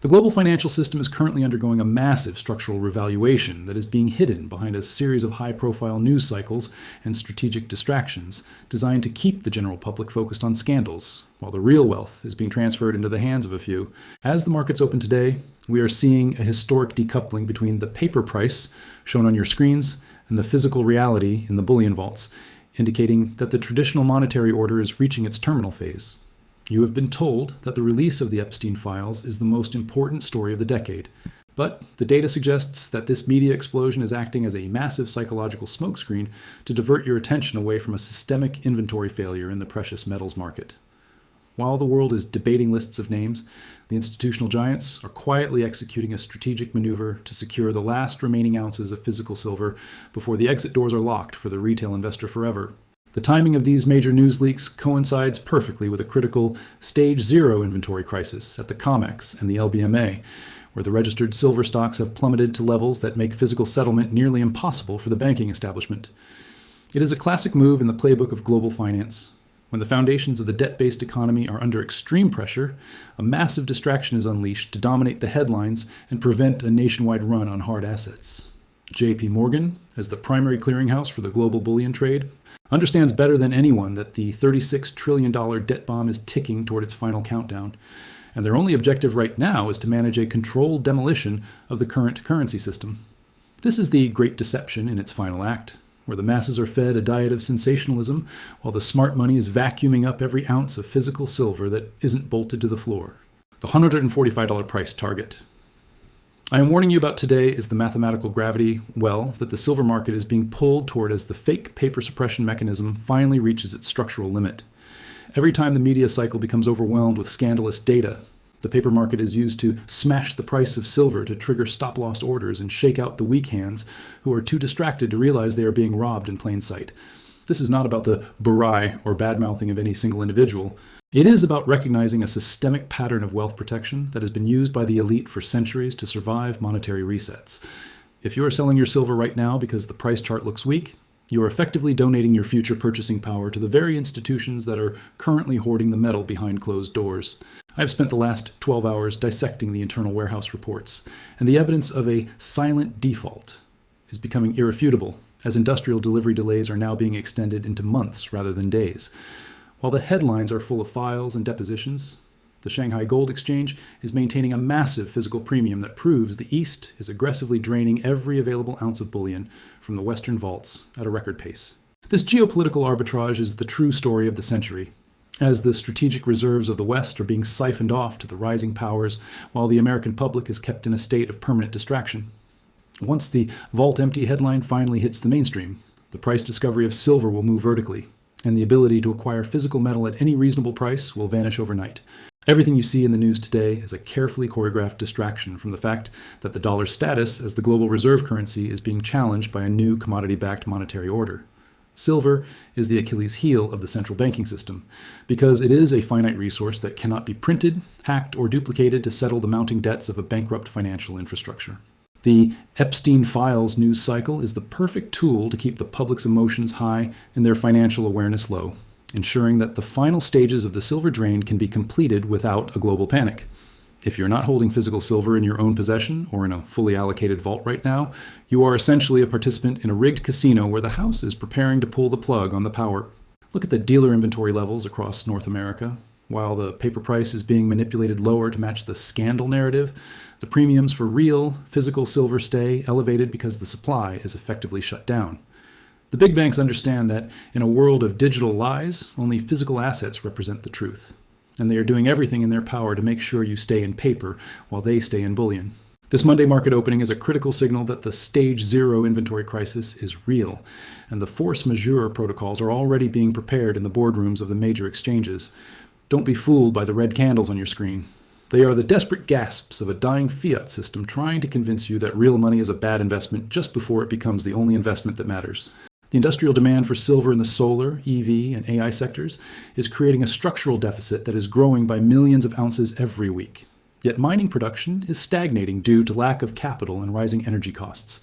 The global financial system is currently undergoing a massive structural revaluation that is being hidden behind a series of high-profile news cycles and strategic distractions designed to keep the general public focused on scandals, while the real wealth is being transferred into the hands of a few. As the markets open today, we are seeing a historic decoupling between the paper price, shown on your screens, and the physical reality in the bullion vaults, indicating that the traditional monetary order is reaching its terminal phase. You have been told that the release of the Epstein Files is the most important story of the decade, but the data suggests that this media explosion is acting as a massive psychological smokescreen to divert your attention away from a systemic inventory failure in the precious metals market. While the world is debating lists of names, the institutional giants are quietly executing a strategic maneuver to secure the last remaining ounces of physical silver before the exit doors are locked for the retail investor forever. The timing of these major news leaks coincides perfectly with a critical Stage 0 inventory crisis at the COMEX and the LBMA, where the registered silver stocks have plummeted to levels that make physical settlement nearly impossible for the banking establishment. It is a classic move in the playbook of global finance. When the foundations of the debt-based economy are under extreme pressure, a massive distraction is unleashed to dominate the headlines and prevent a nationwide run on hard assets. J.P. Morgan, as the primary clearinghouse for the global bullion trade, understands better than anyone that the $36 trillion debt bomb is ticking toward its final countdown, and their only objective right now is to manage a controlled demolition of the current currency system. This is the Great Deception in its final act, where the masses are fed a diet of sensationalism while the smart money is vacuuming up every ounce of physical silver that isn't bolted to the floor. The $145 price target. I am warning you about today is the mathematical gravity well that the silver market is being pulled toward as the fake paper suppression mechanism finally reaches its structural limit. Every time the media cycle becomes overwhelmed with scandalous data, the paper market is used to smash the price of silver to trigger stop-loss orders and shake out the weak hands who are too distracted to realize they are being robbed in plain sight. This is not about the burai or bad-mouthing of any single individual. It is about recognizing a systemic pattern of wealth protection that has been used by the elite for centuries to survive monetary resets. If you are selling your silver right now because the price chart looks weak, you are effectively donating your future purchasing power to the very institutions that are currently hoarding the metal behind closed doors. I have spent the last 12 hours dissecting the internal warehouse reports, and the evidence of a silent default is becoming irrefutable, as industrial delivery delays are now being extended into months rather than days. While the headlines are full of files and depositions, the Shanghai Gold Exchange is maintaining a massive physical premium that proves the East is aggressively draining every available ounce of bullion from the Western vaults at a record pace. This geopolitical arbitrage is the true story of the century, as the strategic reserves of the West are being siphoned off to the rising powers while the American public is kept in a state of permanent distraction. Once the vault empty headline finally hits the mainstream, the price discovery of silver will move vertically, and the ability to acquire physical metal at any reasonable price will vanish overnight. Everything you see in the news today is a carefully choreographed distraction from the fact that the dollar's status as the global reserve currency is being challenged by a new commodity-backed monetary order. Silver is the Achilles heel of the central banking system, because it is a finite resource that cannot be printed, hacked, or duplicated to settle the mounting debts of a bankrupt financial infrastructure. The Epstein Files news cycle is the perfect tool to keep the public's emotions high and their financial awareness low, ensuring that the final stages of the silver drain can be completed without a global panic. If you're not holding physical silver in your own possession or in a fully allocated vault right now, you are essentially a participant in a rigged casino where the house is preparing to pull the plug on the power. Look at the dealer inventory levels across North America. While the paper price is being manipulated lower to match the scandal narrative, the premiums for real, physical silver stay elevated because the supply is effectively shut down. The big banks understand that in a world of digital lies, only physical assets represent the truth, and they are doing everything in their power to make sure you stay in paper while they stay in bullion. This Monday market opening is a critical signal that the Stage 0 inventory crisis is real, and the force majeure protocols are already being prepared in the boardrooms of the major exchanges. Don't be fooled by the red candles on your screen. They are the desperate gasps of a dying fiat system trying to convince you that real money is a bad investment just before it becomes the only investment that matters. The industrial demand for silver in the solar, EV, and AI sectors is creating a structural deficit that is growing by millions of ounces every week. Yet mining production is stagnating due to lack of capital and rising energy costs.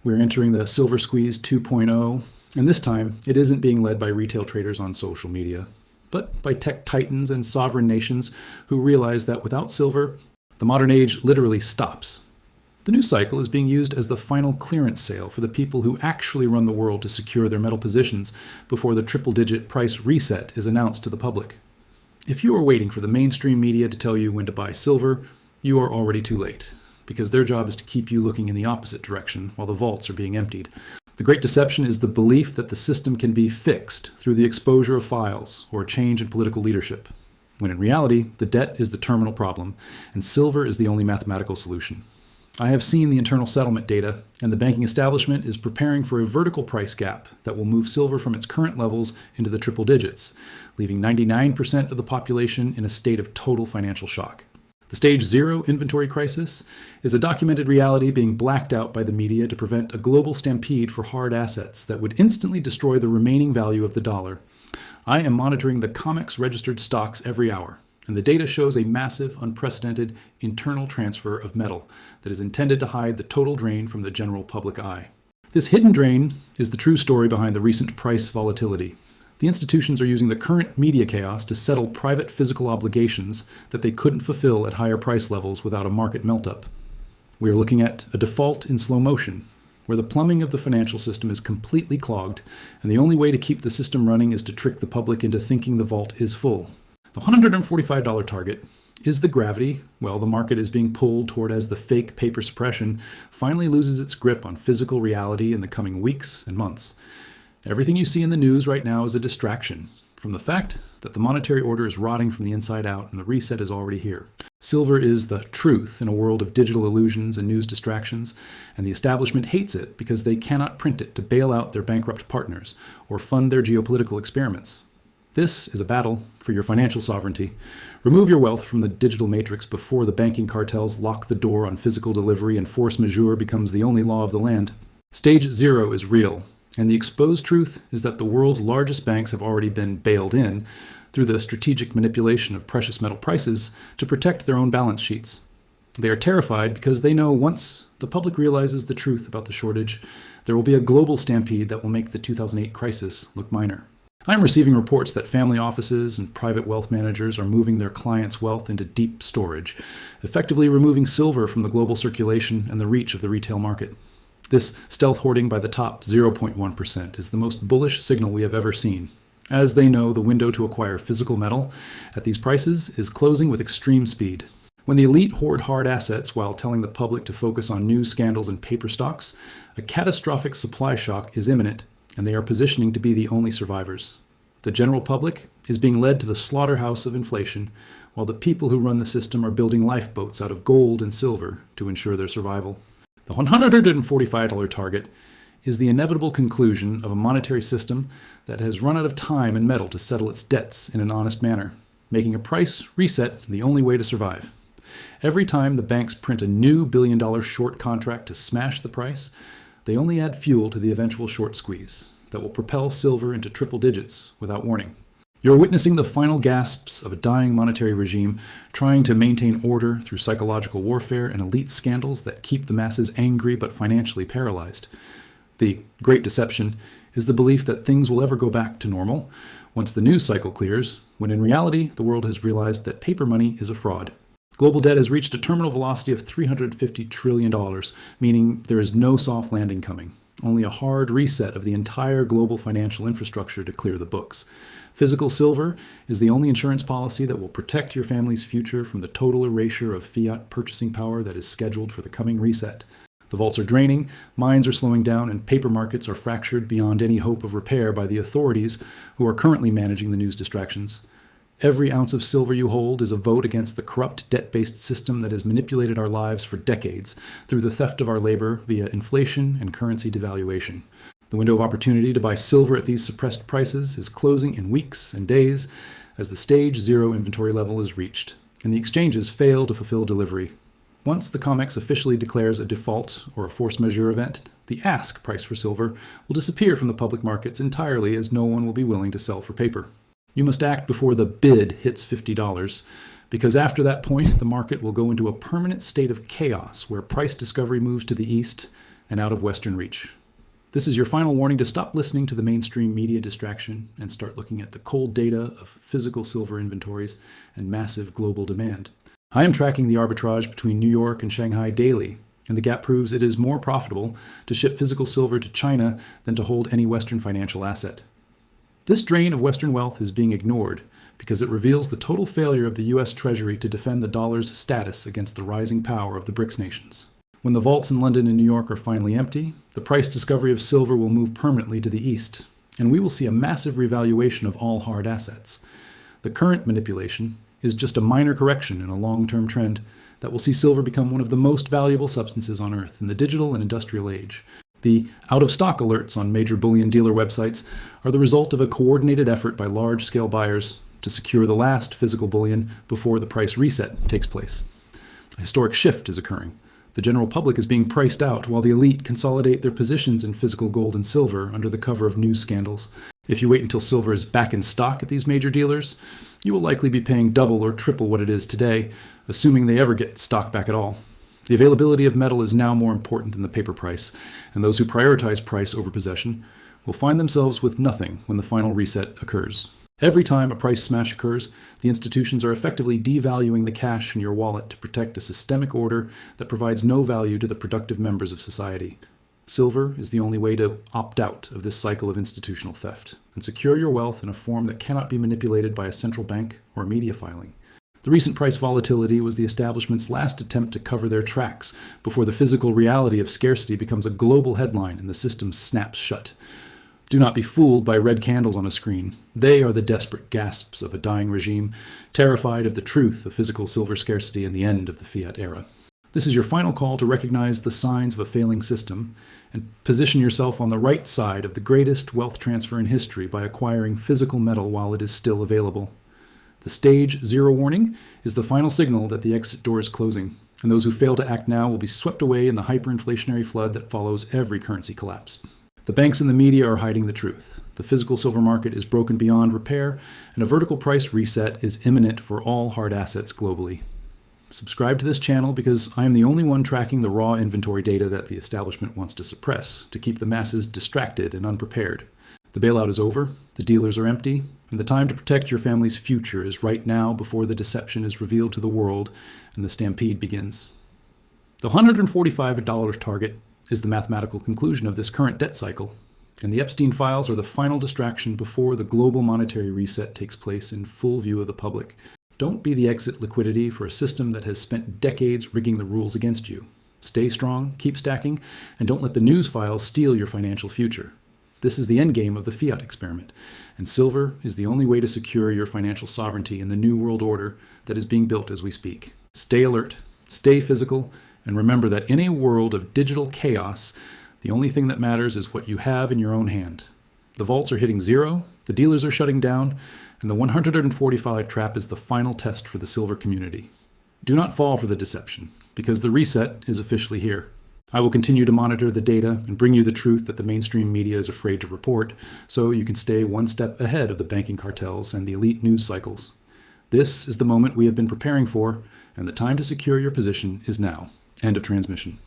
We're entering the silver squeeze 2.0, and this time it isn't being led by retail traders on social media, but by tech titans and sovereign nations who realize that without silver, The modern age literally stops. The news cycle is being used as the final clearance sale for the people who actually run the world to secure their metal positions before the triple-digit price reset is announced to the public. If you are waiting for the mainstream media to tell you when to buy silver, you are already too late, because their job is to keep you looking in the opposite direction while the vaults are being emptied. The great deception is the belief that the system can be fixed through the exposure of files or a change in political leadership, when in reality, the debt is the terminal problem, and silver is the only mathematical solution. I have seen the internal settlement data, and the banking establishment is preparing for a vertical price gap that will move silver from its current levels into the triple digits, leaving 99% of the population in a state of total financial shock. The Stage 0 inventory crisis is a documented reality being blacked out by the media to prevent a global stampede for hard assets that would instantly destroy the remaining value of the dollar. I am monitoring the COMEX registered stocks every hour, and the data shows a massive, unprecedented internal transfer of metal that is intended to hide the total drain from the general public eye. This hidden drain is the true story behind the recent price volatility. The institutions are using the current media chaos to settle private physical obligations that they couldn't fulfill at higher price levels without a market melt-up. We are looking at a default in slow motion, where the plumbing of the financial system is completely clogged, and the only way to keep the system running is to trick the public into thinking the vault is full. The $145 target is the gravity, well, the market is being pulled toward as the fake paper suppression finally loses its grip on physical reality in the coming weeks and months. Everything you see in the news right now is a distraction from the fact that the monetary order is rotting from the inside out and the reset is already here. Silver is the truth in a world of digital illusions and news distractions, and the establishment hates it because they cannot print it to bail out their bankrupt partners or fund their geopolitical experiments. This is a battle for your financial sovereignty. Remove your wealth from the digital matrix before the banking cartels lock the door on physical delivery and force majeure becomes the only law of the land. Stage 0 is real, and the exposed truth is that the world's largest banks have already been bailed in through the strategic manipulation of precious metal prices to protect their own balance sheets. They are terrified because they know once the public realizes the truth about the shortage, there will be a global stampede that will make the 2008 crisis look minor. I am receiving reports that family offices and private wealth managers are moving their clients' wealth into deep storage, effectively removing silver from the global circulation and the reach of the retail market. This stealth hoarding by the top 0.1% is the most bullish signal we have ever seen, as they know the window to acquire physical metal at these prices is closing with extreme speed. When the elite hoard hard assets while telling the public to focus on news scandals and paper stocks, a catastrophic supply shock is imminent, and they are positioning to be the only survivors. The general public is being led to the slaughterhouse of inflation, while the people who run the system are building lifeboats out of gold and silver to ensure their survival. The $145 target is the inevitable conclusion of a monetary system that has run out of time and metal to settle its debts in an honest manner, making a price reset the only way to survive. Every time the banks print a new billion-dollar short contract to smash the price, they only add fuel to the eventual short squeeze that will propel silver into triple digits without warning. You're witnessing the final gasps of a dying monetary regime trying to maintain order through psychological warfare and elite scandals that keep the masses angry but financially paralyzed. The great deception is the belief that things will ever go back to normal once the news cycle clears, when in reality the world has realized that paper money is a fraud. Global debt has reached a terminal velocity of $350 trillion, meaning there is no soft landing coming, only a hard reset of the entire global financial infrastructure to clear the books. Physical silver is the only insurance policy that will protect your family's future from the total erasure of fiat purchasing power that is scheduled for the coming reset. The vaults are draining, mines are slowing down, and paper markets are fractured beyond any hope of repair by the authorities who are currently managing the news distractions. Every ounce of silver you hold is a vote against the corrupt debt-based system that has manipulated our lives for decades through the theft of our labor via inflation and currency devaluation. The window of opportunity to buy silver at these suppressed prices is closing in weeks and days as the Stage 0 inventory level is reached, and the exchanges fail to fulfill delivery. Once the COMEX officially declares a default or a force majeure event, the ask price for silver will disappear from the public markets entirely as no one will be willing to sell for paper. You must act before the bid hits $50, because after that point, the market will go into a permanent state of chaos where price discovery moves to the east and out of Western reach. This is your final warning to stop listening to the mainstream media distraction and start looking at the cold data of physical silver inventories and massive global demand. I am tracking the arbitrage between New York and Shanghai daily, and the gap proves it is more profitable to ship physical silver to China than to hold any Western financial asset. This drain of Western wealth is being ignored because it reveals the total failure of the U.S. Treasury to defend the dollar's status against the rising power of the BRICS nations. When the vaults in London and New York are finally empty, the price discovery of silver will move permanently to the east, and we will see a massive revaluation of all hard assets. The current manipulation is just a minor correction in a long-term trend that will see silver become one of the most valuable substances on Earth in the digital and industrial age. The out-of-stock alerts on major bullion dealer websites are the result of a coordinated effort by large-scale buyers to secure the last physical bullion before the price reset takes place. A historic shift is occurring. The general public is being priced out while the elite consolidate their positions in physical gold and silver under the cover of news scandals. If you wait until silver is back in stock at these major dealers, you will likely be paying double or triple what it is today, assuming they ever get stock back at all. The availability of metal is now more important than the paper price, and those who prioritize price over possession will find themselves with nothing when the final reset occurs. Every time a price smash occurs, the institutions are effectively devaluing the cash in your wallet to protect a systemic order that provides no value to the productive members of society. Silver is the only way to opt out of this cycle of institutional theft and secure your wealth in a form that cannot be manipulated by a central bank or media filing. The recent price volatility was the establishment's last attempt to cover their tracks before the physical reality of scarcity becomes a global headline and the system snaps shut. Do not be fooled by red candles on a screen. They are the desperate gasps of a dying regime, terrified of the truth of physical silver scarcity and the end of the fiat era. This is your final call to recognize the signs of a failing system and position yourself on the right side of the greatest wealth transfer in history by acquiring physical metal while it is still available. The stage 0 warning is the final signal that the exit door is closing, and those who fail to act now will be swept away in the hyperinflationary flood that follows every currency collapse. The banks and the media are hiding the truth. The physical silver market is broken beyond repair, and a vertical price reset is imminent for all hard assets globally. Subscribe to this channel because I am the only one tracking the raw inventory data that the establishment wants to suppress to keep the masses distracted and unprepared. The bailout is over, the dealers are empty, and the time to protect your family's future is right now before the deception is revealed to the world and the stampede begins. The $145 target is the mathematical conclusion of this current debt cycle, and the Epstein Files are the final distraction before the global monetary reset takes place in full view of the public. Don't be the exit liquidity for a system that has spent decades rigging the rules against you. Stay strong, keep stacking, and don't let the news files steal your financial future. This is the endgame of the fiat experiment, and silver is the only way to secure your financial sovereignty in the new world order that is being built as we speak. Stay alert, stay physical, and remember that in a world of digital chaos, the only thing that matters is what you have in your own hand. The vaults are hitting zero, the dealers are shutting down, and the 145 trap is the final test for the silver community. Do not fall for the deception, because the reset is officially here. I will continue to monitor the data and bring you the truth that the mainstream media is afraid to report, so you can stay one step ahead of the banking cartels and the elite news cycles. This is the moment we have been preparing for, and the time to secure your position is now. End of transmission.